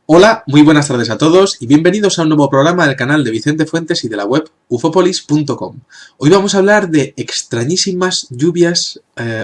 Hola, muy buenas tardes a todos y bienvenidos a un nuevo programa del canal de Vicente Fuentes y de la web ufopolis.com. Hoy vamos a hablar de extrañísimas lluvias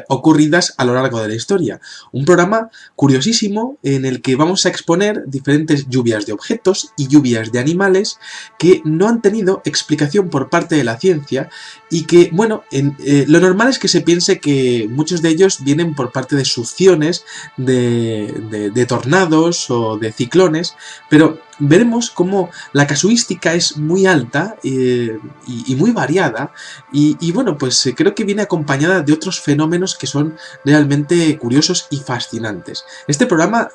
ocurridas a lo largo de la historia. Un programa curiosísimo en el que vamos a exponer diferentes lluvias de objetos y lluvias de animales que no han tenido explicación por parte de la ciencia y que, bueno, lo normal es que se piense que muchos de ellos vienen por parte de succiones, de tornados o de ciclones, pero veremos cómo la casuística es muy alta y muy variada y bueno, pues creo que viene acompañada de otros fenómenos que son realmente curiosos y fascinantes. Este programa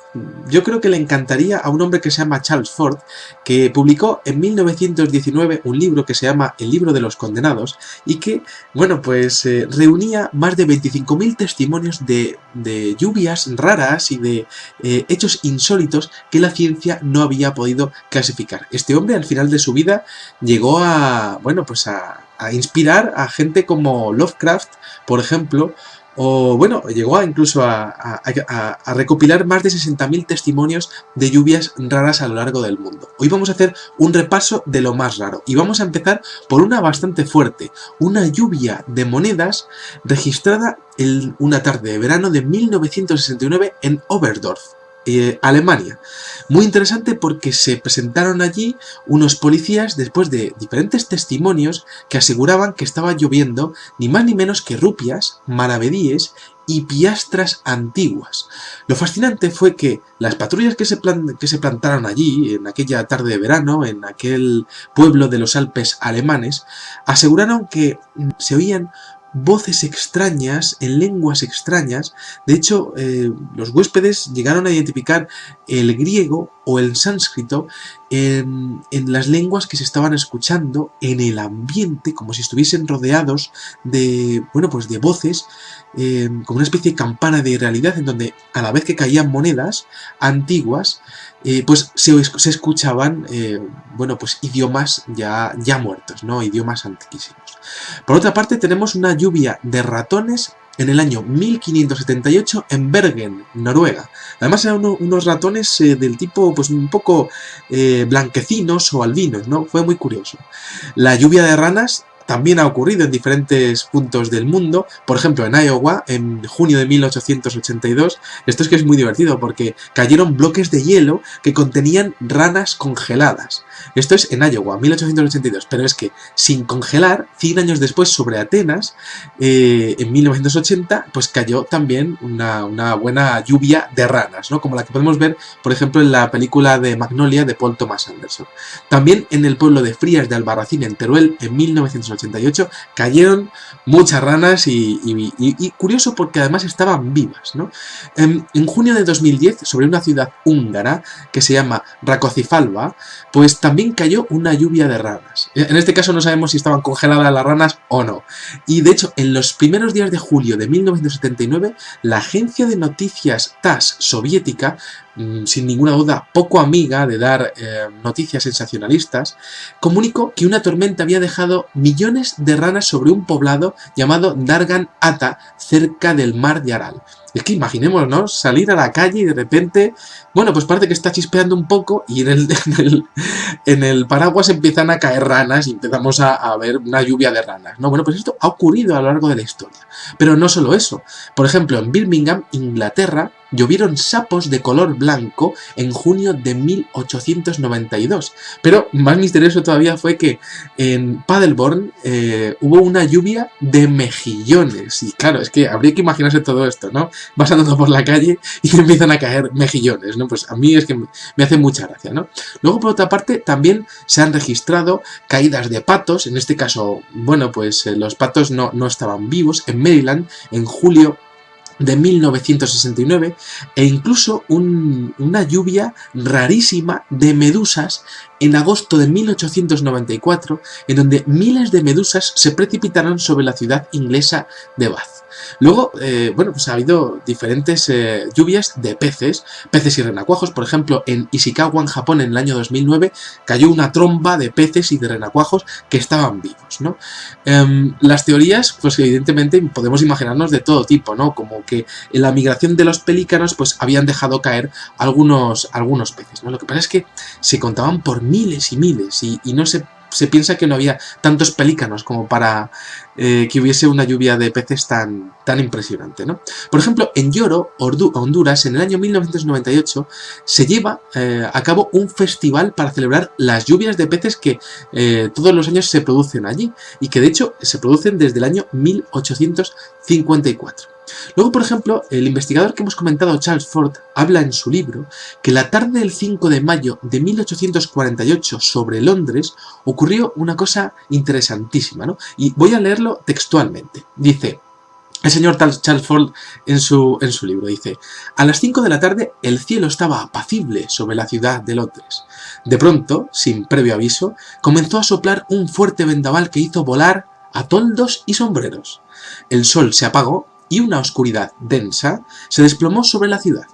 yo creo que le encantaría a un hombre que se llama Charles Fort, que publicó en 1919 un libro que se llama El libro de los condenados y que, bueno, pues reunía más de 25.000 testimonios de lluvias raras y de hechos insólitos que la ciencia no había podido clasificar. Este hombre al final de su vida llegó a, bueno, pues a inspirar a gente como Lovecraft, por ejemplo, o bueno, llegó incluso a recopilar más de 60.000 testimonios de lluvias raras a lo largo del mundo. Hoy vamos a hacer un repaso de lo más raro y vamos a empezar por una bastante fuerte, una lluvia de monedas registrada en una tarde de verano de 1969 en Oberdorf, Alemania. Muy interesante porque se presentaron allí unos policías después de diferentes testimonios que aseguraban que estaba lloviendo ni más ni menos que rupias, maravedíes y piastras antiguas. Lo fascinante fue que las patrullas que se plantaron allí, en aquella tarde de verano, en aquel pueblo de los Alpes alemanes, aseguraron que se oían voces extrañas, en lenguas extrañas. De hecho, los huéspedes llegaron a identificar el griego o el sánscrito en las lenguas que se estaban escuchando en el ambiente, como si estuviesen rodeados de, bueno, pues de voces, como una especie de campana de realidad, en donde a la vez que caían monedas antiguas, pues se escuchaban, bueno, pues idiomas ya muertos, ¿no? Idiomas antiquísimos. Por otra parte, tenemos una lluvia de ratones en el año 1578 en Bergen, Noruega. Además eran unos ratones del tipo, pues un poco blanquecinos o albinos, ¿no? Fue muy curioso. La lluvia de ranas también ha ocurrido en diferentes puntos del mundo, por ejemplo en Iowa, en junio de 1882, esto es que es muy divertido porque cayeron bloques de hielo que contenían ranas congeladas. Esto es en Iowa, 1882, pero es que sin congelar, 100 años después sobre Atenas, en 1980, pues cayó también una buena lluvia de ranas, ¿no? Como la que podemos ver, por ejemplo, en la película de Magnolia de Paul Thomas Anderson. También en el pueblo de Frías de Albarracín, en Teruel, en 1988, cayeron muchas ranas y curioso porque además estaban vivas, ¿no? En junio de 2010, sobre una ciudad húngara que se llama Rákóczi-Falva, pues también cayó una lluvia de ranas. En este caso no sabemos si estaban congeladas las ranas o no. Y de hecho, en los primeros días de julio de 1979, la agencia de noticias TASS soviética, sin ninguna duda poco amiga de dar noticias sensacionalistas, comunicó que una tormenta había dejado millones de ranas sobre un poblado llamado Dargan Ata, cerca del mar de Aral. Es que imaginemos, ¿no? Salir a la calle y de repente, bueno, pues parece que está chispeando un poco y en el paraguas empiezan a caer ranas y empezamos a ver una lluvia de ranas, ¿no? Bueno, pues esto ha ocurrido a lo largo de la historia. Pero no solo eso. Por ejemplo, en Birmingham, Inglaterra, llovieron sapos de color blanco en junio de 1892. Pero más misterioso todavía fue que en Paderborn hubo una lluvia de mejillones. Y claro, es que habría que imaginarse todo esto, ¿no? Vas andando por la calle y te empiezan a caer mejillones, ¿no? Pues a mí es que me hace mucha gracia, ¿no? Luego, por otra parte, también se han registrado caídas de patos. En este caso, bueno, pues los patos no estaban vivos. En Maryland, en julio de 1969, e incluso una lluvia rarísima de medusas en agosto de 1894, en donde miles de medusas se precipitaron sobre la ciudad inglesa de Bath. Luego, bueno, pues ha habido diferentes lluvias de peces y renacuajos. Por ejemplo, en Ishikawa, en Japón, en el año 2009, cayó una tromba de peces y de renacuajos que estaban vivos, ¿no? Las teorías, pues evidentemente podemos imaginarnos de todo tipo, ¿no? Como que en la migración de los pelícanos, pues habían dejado caer algunos peces, ¿no? Lo que pasa es que se contaban por miles y miles y no se piensa que no había tantos pelícanos como para que hubiese una lluvia de peces tan impresionante, ¿no? Por ejemplo, en Yoro, Honduras, en el año 1998, se lleva a cabo un festival para celebrar las lluvias de peces que todos los años se producen allí y que de hecho se producen desde el año 1854. Luego, por ejemplo, el investigador que hemos comentado, Charles Fort, habla en su libro que la tarde del 5 de mayo de 1848 sobre Londres ocurrió una cosa interesantísima, ¿no? Y voy a leerlo textualmente. Dice el señor Charles Fort en su libro, dice: a las 5 de la tarde el cielo estaba apacible sobre la ciudad de Londres. De pronto, sin previo aviso, comenzó a soplar un fuerte vendaval que hizo volar a toldos y sombreros. El sol se apagó y una oscuridad densa se desplomó sobre la ciudad.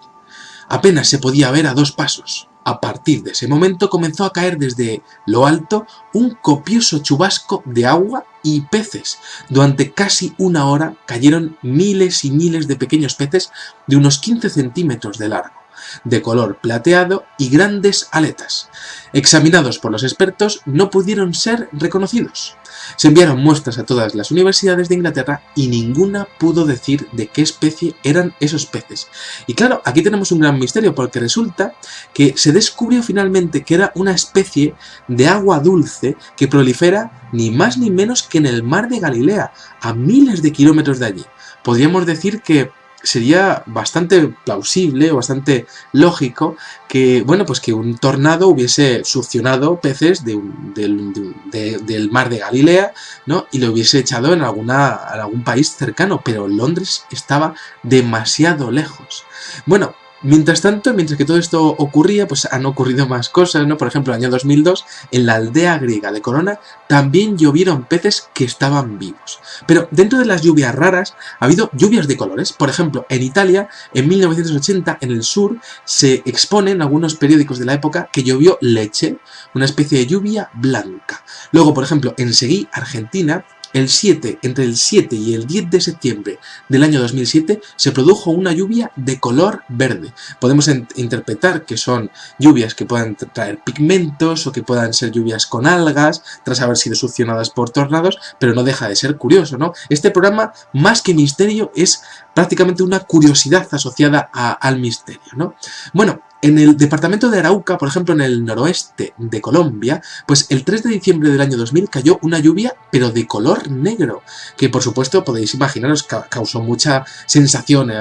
Apenas se podía ver a 2 pasos. A partir de ese momento comenzó a caer desde lo alto un copioso chubasco de agua y peces. Durante casi una hora cayeron miles y miles de pequeños peces de unos 15 centímetros de largo, de color plateado y grandes aletas. Examinados por los expertos, no pudieron ser reconocidos. Se enviaron muestras a todas las universidades de Inglaterra y ninguna pudo decir de qué especie eran esos peces. Y claro, aquí tenemos un gran misterio porque resulta que se descubrió finalmente que era una especie de agua dulce que prolifera ni más ni menos que en el mar de Galilea, a miles de kilómetros de allí. Podríamos decir que sería bastante plausible o bastante lógico que, bueno, pues que un tornado hubiese succionado peces del mar de Galilea, ¿no? Y lo hubiese echado en algún país cercano, pero Londres estaba demasiado lejos. Bueno, mientras tanto, mientras que todo esto ocurría, pues han ocurrido más cosas, ¿no? Por ejemplo, en el año 2002, en la aldea griega de Corona, también llovieron peces que estaban vivos. Pero dentro de las lluvias raras, ha habido lluvias de colores. Por ejemplo, en Italia, en 1980, en el sur, se expone en algunos periódicos de la época que llovió leche, una especie de lluvia blanca. Luego, por ejemplo, en Seguí, Argentina, entre el 7 y el 10 de septiembre del año 2007 se produjo una lluvia de color verde. Podemos interpretar que son lluvias que puedan traer pigmentos o que puedan ser lluvias con algas tras haber sido succionadas por tornados, pero no deja de ser curioso, ¿no? Este programa, más que misterio, es prácticamente una curiosidad asociada al misterio, ¿no? Bueno, en el departamento de Arauca, por ejemplo, en el noroeste de Colombia, pues el 3 de diciembre del año 2000 cayó una lluvia, pero de color negro, que por supuesto podéis imaginaros causó mucha sensación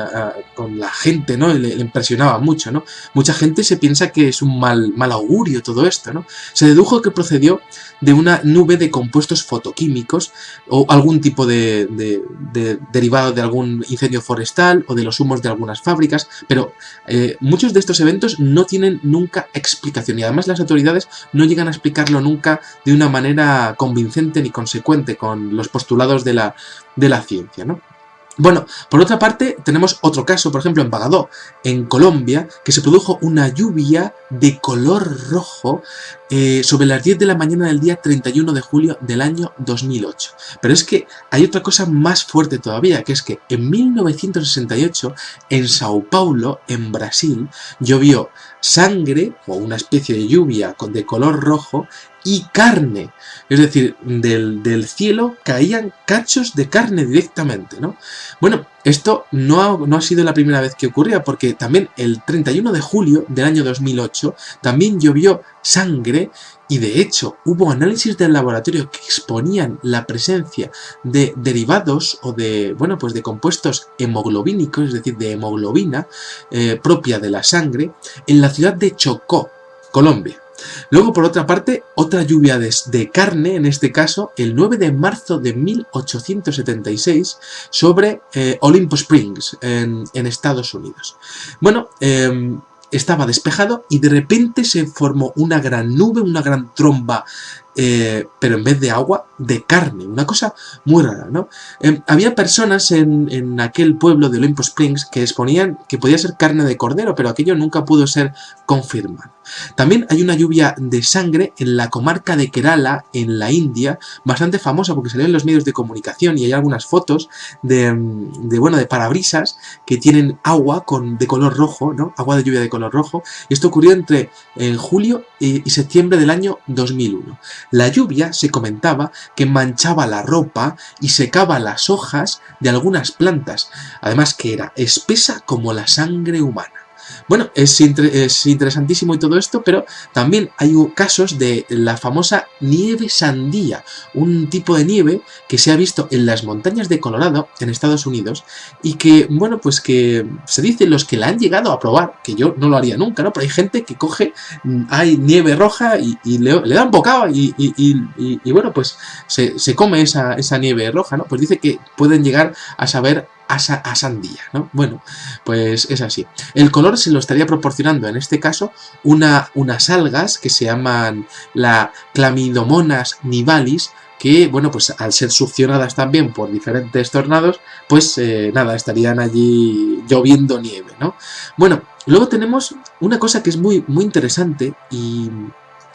con la gente, ¿no? Le impresionaba mucho, ¿no? Mucha gente se piensa que es un mal augurio todo esto, ¿no? Se dedujo que procedió de una nube de compuestos fotoquímicos o algún tipo de derivado de algún incendio forestal o de los humos de algunas fábricas, pero muchos de estos eventos no tienen nunca explicación y además las autoridades no llegan a explicarlo nunca de una manera convincente ni consecuente con los postulados de la ciencia, ¿no? Bueno, por otra parte, tenemos otro caso, por ejemplo, en Bagadó, en Colombia, que se produjo una lluvia de color rojo sobre las 10 de la mañana del día 31 de julio del año 2008. Pero es que hay otra cosa más fuerte todavía, que es que en 1968, en Sao Paulo, en Brasil, llovió sangre, o una especie de lluvia de color rojo, y carne, es decir, del cielo caían cachos de carne directamente, ¿no? Bueno, esto no ha sido la primera vez que ocurría, porque también el 31 de julio del año 2008 también llovió sangre y de hecho hubo análisis del laboratorio que exponían la presencia de derivados o de, bueno, pues de compuestos hemoglobínicos, es decir, de hemoglobina propia de la sangre en la ciudad de Chocó, Colombia. Luego, por otra parte, otra lluvia de carne, en este caso, el 9 de marzo de 1876, sobre Olympus Springs, en Estados Unidos. Bueno, estaba despejado y de repente se formó una gran nube, una gran tromba, pero en vez de agua, de carne, una cosa muy rara, ¿no? Había personas en aquel pueblo de Olympus Springs que exponían que podía ser carne de cordero, pero aquello nunca pudo ser confirmado. También hay una lluvia de sangre en la comarca de Kerala, en la India, bastante famosa porque salió en los medios de comunicación y hay algunas fotos de parabrisas que tienen agua de color rojo, ¿no? Agua de lluvia de color rojo. Y esto ocurrió entre julio y septiembre del año 2001. La lluvia se comentaba que manchaba la ropa y secaba las hojas de algunas plantas, además que era espesa como la sangre humana. Bueno, es interesantísimo y todo esto, pero también hay casos de la famosa nieve sandía, un tipo de nieve que se ha visto en las montañas de Colorado, en Estados Unidos, y que, bueno, pues que se dice los que la han llegado a probar, que yo no lo haría nunca, ¿no? Pero hay gente que coge, hay nieve roja y le da un bocado y bueno, pues se come esa nieve roja, ¿no? Pues dice que pueden llegar a saber a sandía, ¿no? Bueno, pues es así. El color se lo estaría proporcionando, en este caso, unas algas que se llaman la Chlamydomonas nivalis, que, bueno, pues al ser succionadas también por diferentes tornados, pues nada, estarían allí lloviendo nieve, ¿no? Bueno, luego tenemos una cosa que es muy, muy interesante y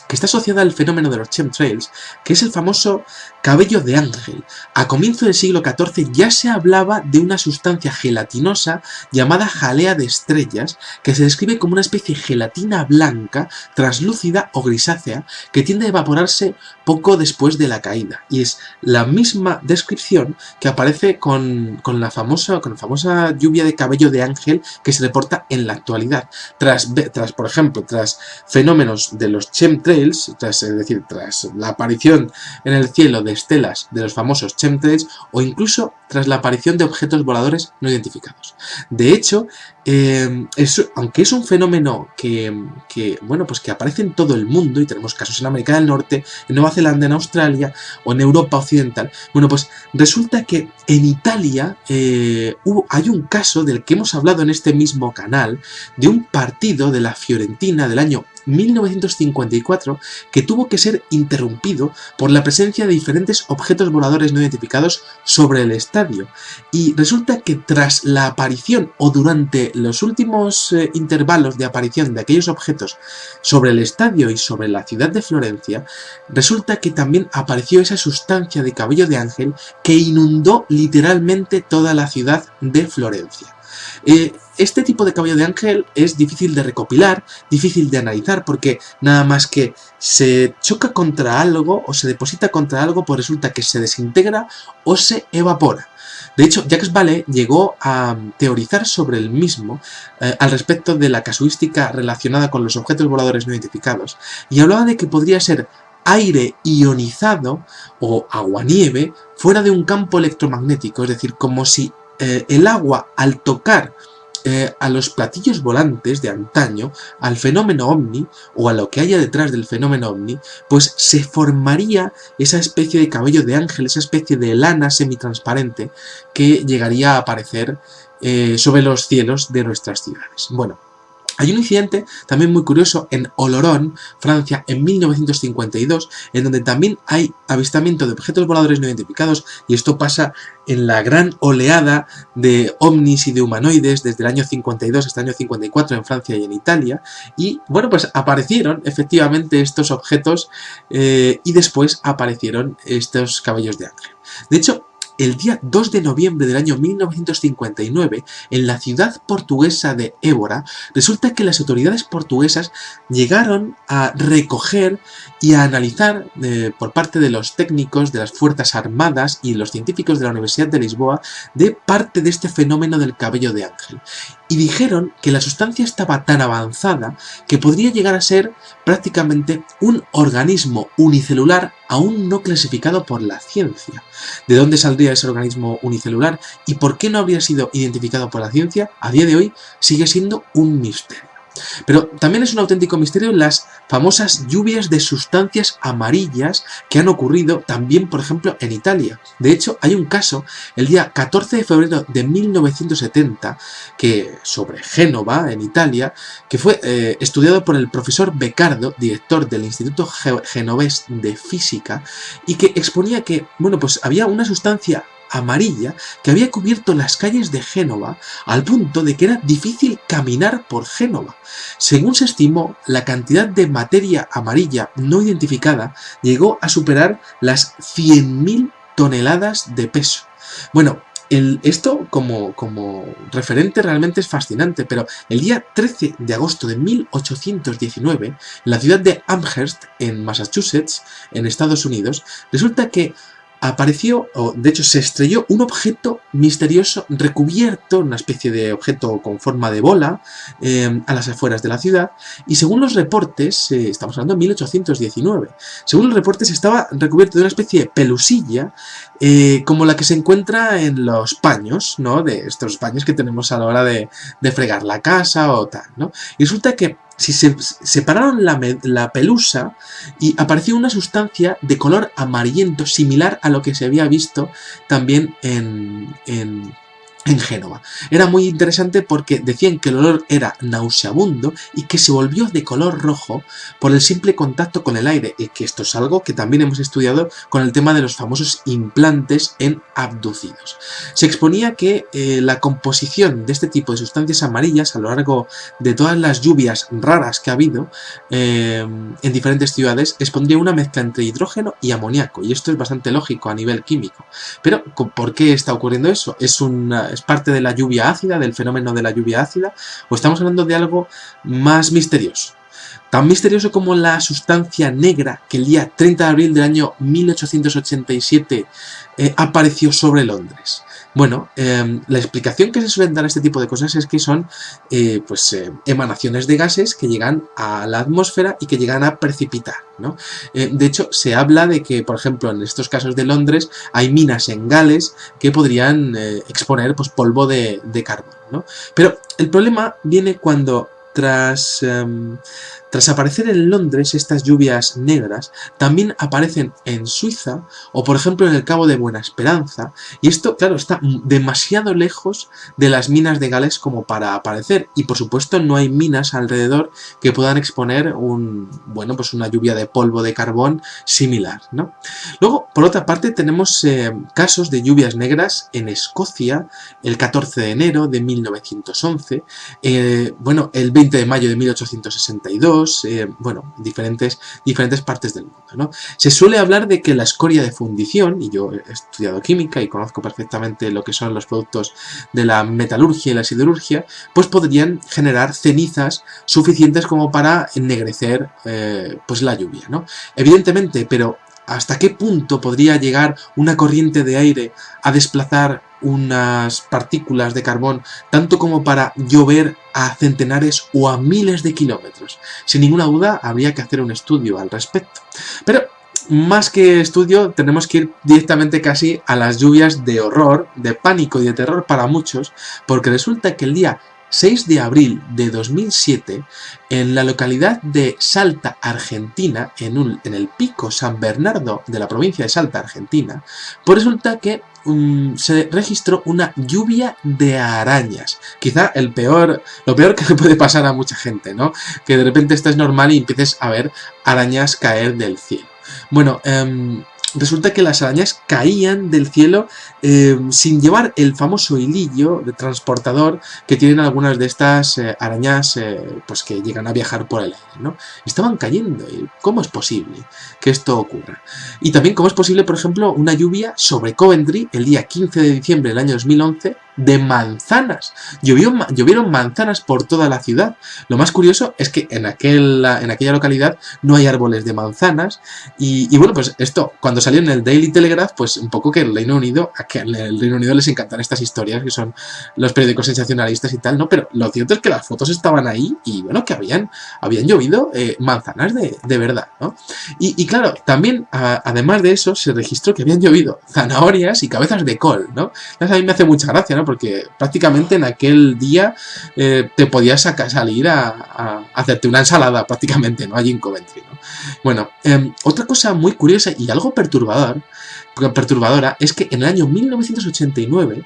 que está asociada al fenómeno de los chemtrails, que es el famoso cabello de ángel. A comienzo del siglo XIV ya se hablaba de una sustancia gelatinosa llamada jalea de estrellas, que se describe como una especie de gelatina blanca, translúcida o grisácea, que tiende a evaporarse poco después de la caída. Y es la misma descripción que aparece con la famosa lluvia de cabello de ángel que se reporta en la actualidad. Por ejemplo, tras fenómenos de los chemtrails, tras la aparición en el cielo de estelas de los famosos chemtrails, o incluso tras la aparición de objetos voladores no identificados. De hecho, aunque es un fenómeno que aparece en todo el mundo, y tenemos casos en América del Norte, en Nueva Zelanda, en Australia o en Europa Occidental, bueno, pues resulta que en Italia hay un caso del que hemos hablado en este mismo canal, de un partido de la Fiorentina del año 1954 que tuvo que ser interrumpido por la presencia de diferentes objetos voladores no identificados sobre el estadio. Y resulta que tras la aparición o durante los últimos intervalos de aparición de aquellos objetos sobre el estadio y sobre la ciudad de Florencia, resulta que también apareció esa sustancia de cabello de ángel que inundó literalmente toda la ciudad de Florencia. Este tipo de cabello de ángel es difícil de recopilar, difícil de analizar, porque nada más que se choca contra algo o se deposita contra algo, pues resulta que se desintegra o se evapora. De hecho, Jacques Vallée llegó a teorizar sobre el mismo al respecto de la casuística relacionada con los objetos voladores no identificados, y hablaba de que podría ser aire ionizado o aguanieve fuera de un campo electromagnético, es decir, como si el agua al tocar a los platillos volantes de antaño, al fenómeno ovni o a lo que haya detrás del fenómeno ovni, pues se formaría esa especie de cabello de ángel, esa especie de lana semitransparente que llegaría a aparecer sobre los cielos de nuestras ciudades. Bueno, hay un incidente también muy curioso en Oloron, Francia, en 1952, en donde también hay avistamiento de objetos voladores no identificados, y esto pasa en la gran oleada de ovnis y de humanoides desde el año 52 hasta el año 54 en Francia y en Italia, y bueno, pues aparecieron efectivamente estos objetos y después aparecieron estos cabellos de ángel. De hecho, el día 2 de noviembre del año 1959, en la ciudad portuguesa de Évora, resulta que las autoridades portuguesas llegaron a recoger y a analizar por parte de los técnicos de las Fuerzas Armadas y los científicos de la Universidad de Lisboa de parte de este fenómeno del cabello de ángel. Y dijeron que la sustancia estaba tan avanzada que podría llegar a ser prácticamente un organismo unicelular aún no clasificado por la ciencia. ¿De dónde saldría ese organismo unicelular y por qué no habría sido identificado por la ciencia? A día de hoy sigue siendo un misterio. Pero también es un auténtico misterio las famosas lluvias de sustancias amarillas que han ocurrido también, por ejemplo, en Italia. De hecho, hay un caso, el día 14 de febrero de 1970, sobre Génova, en Italia, que fue estudiado por el profesor Beccardo, director del Instituto Genovés de Física, y que exponía que, bueno, pues había una sustancia amarilla que había cubierto las calles de Génova al punto de que era difícil caminar por Génova. Según se estimó, la cantidad de materia amarilla no identificada llegó a superar las 100.000 toneladas de peso. Bueno, esto como referente realmente es fascinante, pero el día 13 de agosto de 1819, en la ciudad de Amherst, en Massachusetts, en Estados Unidos, resulta que apareció, o de hecho se estrelló un objeto misterioso recubierto, una especie de objeto con forma de bola, a las afueras de la ciudad, y según los reportes, estamos hablando de 1819, según los reportes estaba recubierto de una especie de pelusilla, como la que se encuentra en los paños, ¿no? De estos paños que tenemos a la hora de fregar la casa o tal, ¿no? Y resulta que si se separaron la pelusa y apareció una sustancia de color amarillento similar a lo que se había visto también en Génova. Era muy interesante porque decían que el olor era nauseabundo y que se volvió de color rojo por el simple contacto con el aire, y que esto es algo que también hemos estudiado con el tema de los famosos implantes en abducidos. Se exponía que la composición de este tipo de sustancias amarillas a lo largo de todas las lluvias raras que ha habido en diferentes ciudades expondría una mezcla entre hidrógeno y amoníaco, y esto es bastante lógico a nivel químico. Pero ¿por qué está ocurriendo eso? ¿Es parte de la lluvia ácida, del fenómeno de la lluvia ácida, o estamos hablando de algo más misterioso? Tan misterioso como la sustancia negra que el día 30 de abril del año 1887 apareció sobre Londres. Bueno, la explicación que se suelen dar a este tipo de cosas es que son emanaciones de gases que llegan a la atmósfera y que llegan a precipitar, ¿no? De hecho, se habla de que, por ejemplo, en estos casos de Londres hay minas en Gales que podrían exponer pues, polvo de carbón, ¿no? Pero el problema viene cuando tras aparecer en Londres estas lluvias negras, también aparecen en Suiza o por ejemplo en el Cabo de Buena Esperanza, y esto claro está demasiado lejos de las minas de Gales como para aparecer, y por supuesto no hay minas alrededor que puedan exponer una lluvia de polvo de carbón similar, ¿no? Luego, por otra parte, tenemos casos de lluvias negras en Escocia el 14 de enero de 1911, el 20 de mayo de 1862, diferentes partes del mundo, ¿no? Se suele hablar de que la escoria de fundición, y yo he estudiado química y conozco perfectamente lo que son los productos de la metalurgia y la siderurgia, pues podrían generar cenizas suficientes como para ennegrecer la lluvia, ¿no? Evidentemente, pero ¿hasta qué punto podría llegar una corriente de aire a desplazar unas partículas de carbón tanto como para llover a centenares o a miles de kilómetros? Sin ninguna duda habría que hacer un estudio al respecto. Pero más que estudio tenemos que ir directamente casi a las lluvias de horror, de pánico y de terror para muchos, porque resulta que el día 6 de abril de 2007, en la localidad de Salta, Argentina, en el pico San Bernardo de la provincia de Salta, Argentina, pues resulta que se registró una lluvia de arañas. Quizá lo peor que le puede pasar a mucha gente, ¿no? Que de repente estés normal y empieces a ver arañas caer del cielo. Bueno, resulta que las arañas caían del cielo sin llevar el famoso hilillo de transportador que tienen algunas de estas arañas que llegan a viajar por el aire, ¿no? Estaban cayendo. ¿Cómo es posible que esto ocurra? Y también cómo es posible, por ejemplo, una lluvia sobre Coventry el día 15 de diciembre del año 2011 de manzanas. Llovieron manzanas por toda la ciudad. Lo más curioso es que en aquella localidad no hay árboles de manzanas y bueno, pues esto, cuando salió en el Daily Telegraph, pues un poco que en el Reino Unido les encantan estas historias que son los periódicos sensacionalistas y tal, ¿no? Pero lo cierto es que las fotos estaban ahí y bueno, que habían llovido manzanas de verdad, ¿no? Y claro, también además de eso se registró que habían llovido zanahorias y cabezas de col, ¿no? Entonces a mí me hace mucha gracia, ¿no? porque prácticamente en aquel día te podías salir a hacerte una ensalada prácticamente, ¿no? Allí en Coventry, ¿no? Bueno, otra cosa muy curiosa y algo perturbadora es que en el año 1989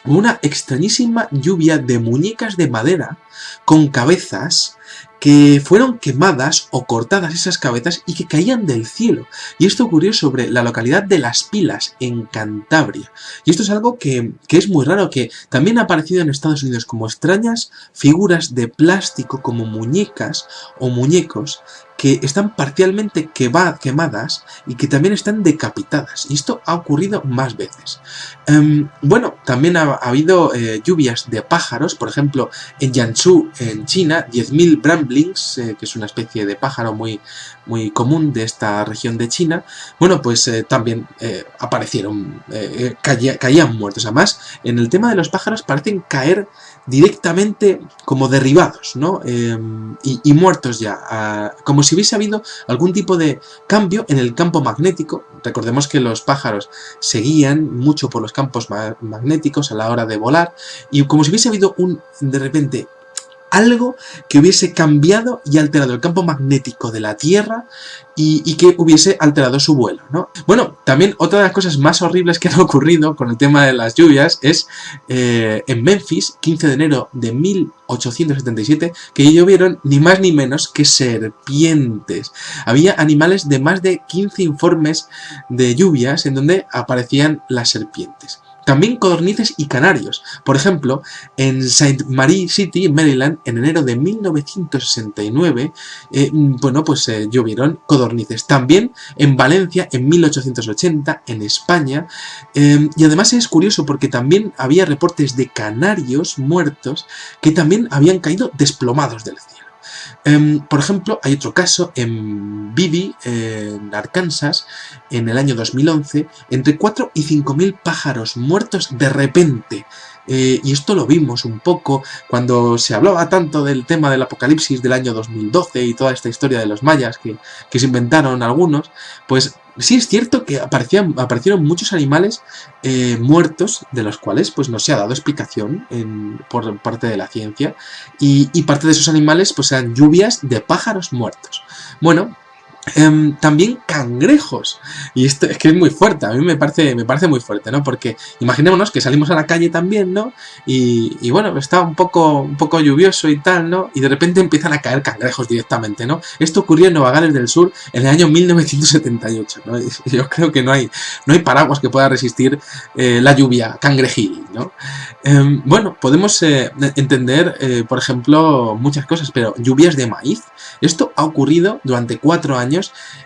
hubo una extrañísima lluvia de muñecas de madera con cabezas que fueron quemadas o cortadas esas cabezas y que caían del cielo. Y esto ocurrió sobre la localidad de Las Pilas, en Cantabria. Y esto es algo que es muy raro, que también ha aparecido en Estados Unidos como extrañas figuras de plástico, como muñecas o muñecos, que están parcialmente quemadas y que también están decapitadas. Y esto ha ocurrido más veces. Bueno, también ha habido lluvias de pájaros, por ejemplo, en Jiangsu, en China, 10.000 bramblings, que es una especie de pájaro muy común de esta región de China. Bueno, pues también aparecieron, caían muertos. Además, en el tema de los pájaros parecen caer directamente como derribados, ¿no? Y muertos ya, como si hubiese habido algún tipo de cambio en el campo magnético. Recordemos que los pájaros se guían mucho por los campos magnéticos a la hora de volar, y como si hubiese habido de repente algo que hubiese cambiado y alterado el campo magnético de la Tierra y que hubiese alterado su vuelo, ¿no? Bueno, también otra de las cosas más horribles que han ocurrido con el tema de las lluvias es en Memphis, 15 de enero de 1877, que llovieron ni más ni menos que serpientes. Había animales de más de 15 informes de lluvias en donde aparecían las serpientes. También codornices y canarios. Por ejemplo, en St. Mary City, Maryland, en enero de 1969, bueno, pues llovieron codornices. También en Valencia, en 1880, en España. Y además es curioso porque también había reportes de canarios muertos que también habían caído desplomados del cielo. Por ejemplo, hay otro caso en Bibby, en Arkansas, en el año 2011, entre 4 y 5.000 pájaros muertos de repente. Y esto lo vimos un poco cuando se hablaba tanto del tema del apocalipsis del año 2012 y toda esta historia de los mayas que se inventaron algunos. Pues sí es cierto que aparecieron muchos animales muertos, de los cuales pues no se ha dado explicación por parte de la ciencia, y parte de esos animales pues eran lluvias de pájaros muertos. Bueno, también cangrejos, y esto es que es muy fuerte, a mí me parece muy fuerte, ¿no? Porque imaginémonos que salimos a la calle también, ¿no? Y bueno, está un poco lluvioso y tal, ¿no? Y de repente empiezan a caer cangrejos directamente, ¿no? Esto ocurrió en Nueva Gales del Sur en el año 1978, ¿no? Y yo creo que no hay paraguas que pueda resistir la lluvia cangrejil, ¿no? Bueno, podemos entender, por ejemplo, muchas cosas, pero lluvias de maíz. Esto ha ocurrido durante 4 años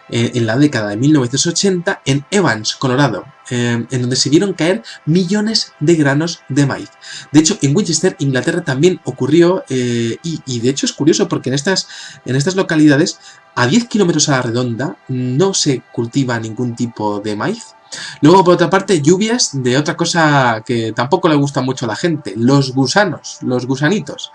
en la década de 1980 en Evans, Colorado, en donde se vieron caer millones de granos de maíz. De hecho, en Winchester, Inglaterra, también ocurrió, y de hecho es curioso porque en estas localidades, a 10 kilómetros a la redonda, no se cultiva ningún tipo de maíz. Luego, por otra parte, lluvias de otra cosa que tampoco le gusta mucho a la gente, los gusanos, los gusanitos.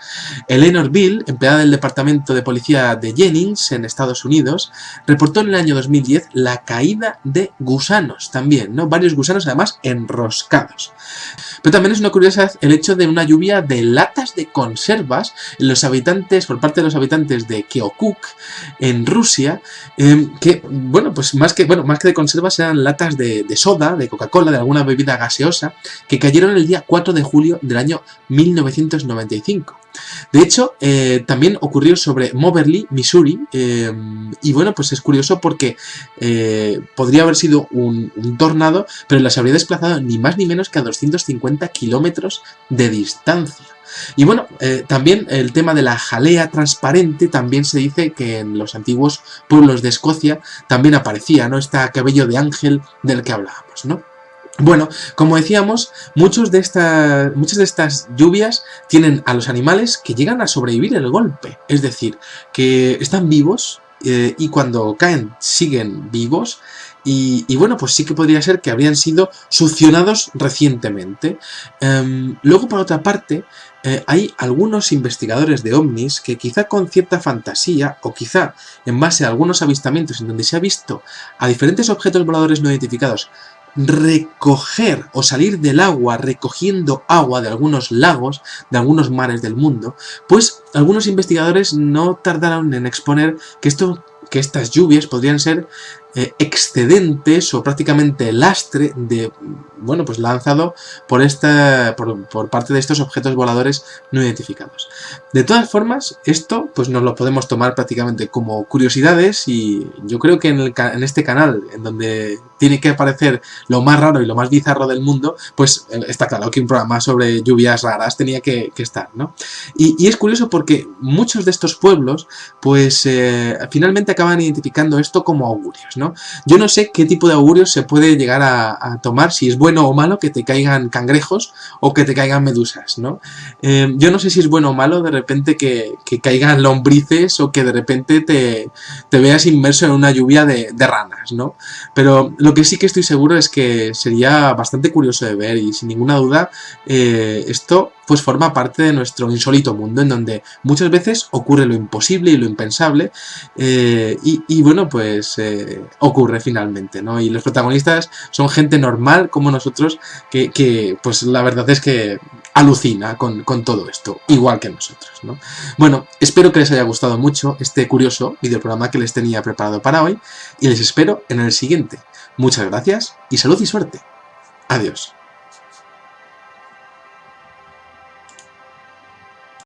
Eleanor Beale, empleada del departamento de policía de Jennings, en Estados Unidos, reportó en el año 2010 la caída de gusanos también, ¿no? Varios gusanos, además, enroscados. Pero también es una curiosidad el hecho de una lluvia de latas de conservas por parte de los habitantes de Keokuk, en Rusia, que, bueno, pues más que de conservas eran latas de soda, de Coca-Cola, de alguna bebida gaseosa, que cayeron el día 4 de julio del año 1995. De hecho, también ocurrió sobre Moberly, Missouri, y bueno, pues es curioso porque podría haber sido un tornado, pero las habría desplazado ni más ni menos que a 250 kilómetros de distancia. Y bueno, también el tema de la jalea transparente, también se dice que en los antiguos pueblos de Escocia también aparecía, ¿no? Este cabello de ángel del que hablábamos, ¿no? Bueno, como decíamos, muchas de estas lluvias tienen a los animales que llegan a sobrevivir el golpe, es decir, que están vivos y cuando caen siguen vivos. Y bueno, pues sí que podría ser que habrían sido succionados recientemente. Luego, por otra parte, hay algunos investigadores de ovnis que quizá con cierta fantasía o quizá en base a algunos avistamientos en donde se ha visto a diferentes objetos voladores no identificados recoger o salir del agua recogiendo agua de algunos lagos, de algunos mares del mundo, pues algunos investigadores no tardaron en exponer que estas lluvias podrían ser excedentes o prácticamente lastre de, bueno, pues lanzado por parte de estos objetos voladores no identificados. De todas formas, esto pues nos lo podemos tomar prácticamente como curiosidades, y yo creo que en este canal, en donde tiene que aparecer lo más raro y lo más bizarro del mundo, pues está claro que un programa sobre lluvias raras tenía que estar, ¿no? Y es curioso porque muchos de estos pueblos pues finalmente acaban identificando esto como augurios, ¿no? Yo no sé qué tipo de augurios se puede llegar a tomar, si es bueno o malo que te caigan cangrejos o que te caigan medusas, ¿no? Yo no sé si es bueno o malo de repente que caigan lombrices, o que de repente te veas inmerso en una lluvia de ranas, ¿no? Pero lo que sí que estoy seguro es que sería bastante curioso de ver, y sin ninguna duda esto pues forma parte de nuestro insólito mundo, en donde muchas veces ocurre lo imposible y lo impensable, y bueno, pues ocurre finalmente, ¿no? Y los protagonistas son gente normal como nosotros, que pues la verdad es que alucina con todo esto, igual que nosotros, ¿no? Bueno, espero que les haya gustado mucho este curioso videoprograma que les tenía preparado para hoy, y les espero en el siguiente. Muchas gracias y salud y suerte. Adiós.